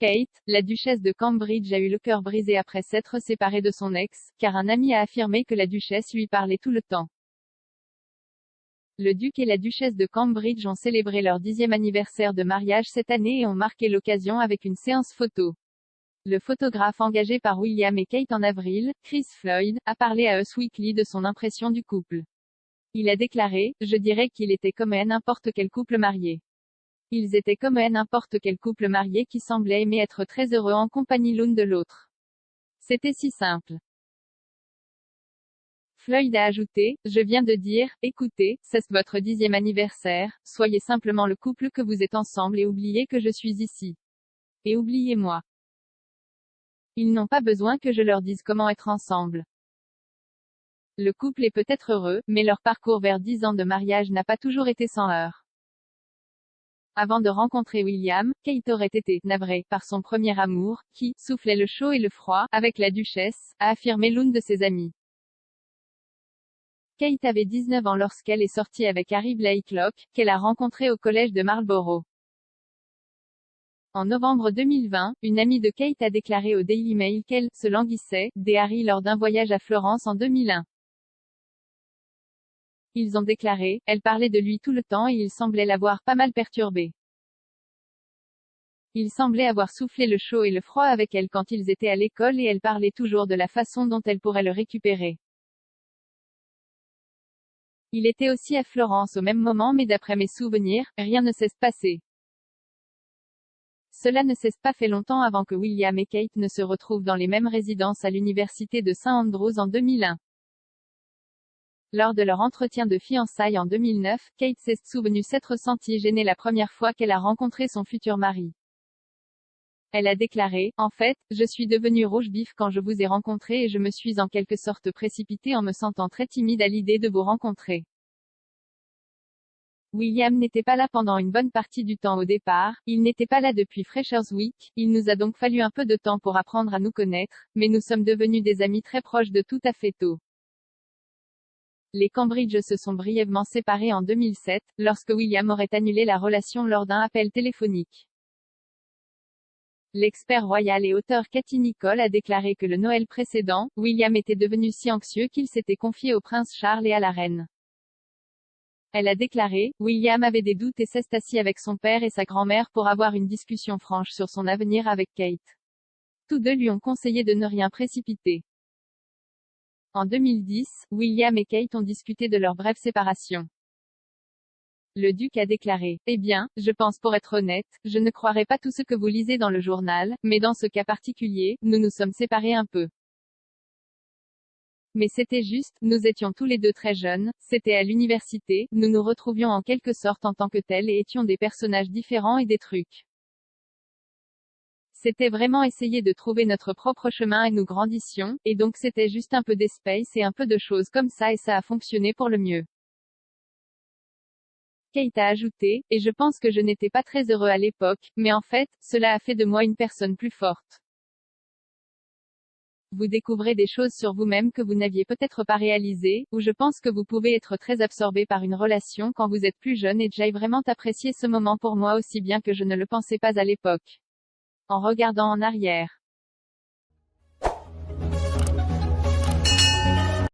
Kate, la duchesse de Cambridge a eu le cœur brisé après s'être séparée de son ex, car un ami a affirmé que la duchesse lui parlait tout le temps. Le duc et la duchesse de Cambridge ont célébré leur 10e anniversaire de mariage cette année et ont marqué l'occasion avec une séance photo. Le photographe engagé par William et Kate en avril, Chris Floyd, a parlé à Us Weekly de son impression du couple. Il a déclaré: « Je dirais qu'il était comme n'importe quel couple marié. Ils étaient comme n'importe quel couple marié qui semblait aimer être très heureux en compagnie l'une de l'autre. C'était si simple. » Floyd a ajouté: « Je viens de dire, écoutez, c'est votre 10e anniversaire, soyez simplement le couple que vous êtes ensemble et oubliez que je suis ici. Et oubliez-moi. Ils n'ont pas besoin que je leur dise comment être ensemble. » Le couple est peut-être heureux, mais leur parcours vers 10 ans de mariage n'a pas toujours été sans heurts. Avant de rencontrer William, Kate aurait été navrée par son premier amour, qui soufflait le chaud et le froid avec la duchesse, a affirmé l'une de ses amies. Kate avait 19 ans lorsqu'elle est sortie avec Harry Blakelock, qu'elle a rencontré au collège de Marlborough. En novembre 2020, une amie de Kate a déclaré au Daily Mail qu'elle se languissait de Harry lors d'un voyage à Florence en 2001. Ils ont déclaré: « Elle parlait de lui tout le temps et il semblait l'avoir pas mal perturbée. Il semblait avoir soufflé le chaud et le froid avec elle quand ils étaient à l'école et elle parlait toujours de la façon dont elle pourrait le récupérer. Il était aussi à Florence au même moment mais d'après mes souvenirs, rien ne s'est passé. Cela ne s'est pas fait longtemps avant que William et Kate ne se retrouvent dans les mêmes résidences à l'université de St Andrews en 2001. Lors de leur entretien de fiançailles en 2009, Kate s'est souvenue s'être sentie gênée la première fois qu'elle a rencontré son futur mari. Elle a déclaré: « En fait, je suis devenue rouge vif quand je vous ai rencontré et je me suis en quelque sorte précipitée en me sentant très timide à l'idée de vous rencontrer. » William n'était pas là pendant une bonne partie du temps au départ, il n'était pas là depuis Freshers Week, il nous a donc fallu un peu de temps pour apprendre à nous connaître, mais nous sommes devenus des amis très proches de tout à fait tôt. Les Cambridge se sont brièvement séparés en 2007, lorsque William aurait annulé la relation lors d'un appel téléphonique. L'expert royal et auteur Katie Nicholl a déclaré que le Noël précédent, William était devenu si anxieux qu'il s'était confié au prince Charles et à la reine. Elle a déclaré: « William avait des doutes et s'est assis avec son père et sa grand-mère pour avoir une discussion franche sur son avenir avec Kate. Tous deux lui ont conseillé de ne rien précipiter. » En 2010, William et Kate ont discuté de leur brève séparation. Le duc a déclaré: « Eh bien, je pense pour être honnête, je ne croirais pas tout ce que vous lisez dans le journal, mais dans ce cas particulier, nous nous sommes séparés un peu. Mais c'était juste, nous étions tous les deux très jeunes, c'était à l'université, nous nous retrouvions en quelque sorte en tant que tels et étions des personnages différents et des trucs. C'était vraiment essayer de trouver notre propre chemin et nous grandissions, et donc c'était juste un peu d'espace et un peu de choses comme ça et ça a fonctionné pour le mieux. » Kate a ajouté: « Et je pense que je n'étais pas très heureux à l'époque, mais en fait, cela a fait de moi une personne plus forte. Vous découvrez des choses sur vous-même que vous n'aviez peut-être pas réalisées, ou je pense que vous pouvez être très absorbé par une relation quand vous êtes plus jeune et j'ai vraiment apprécié ce moment pour moi aussi bien que je ne le pensais pas à l'époque. En regardant en arrière.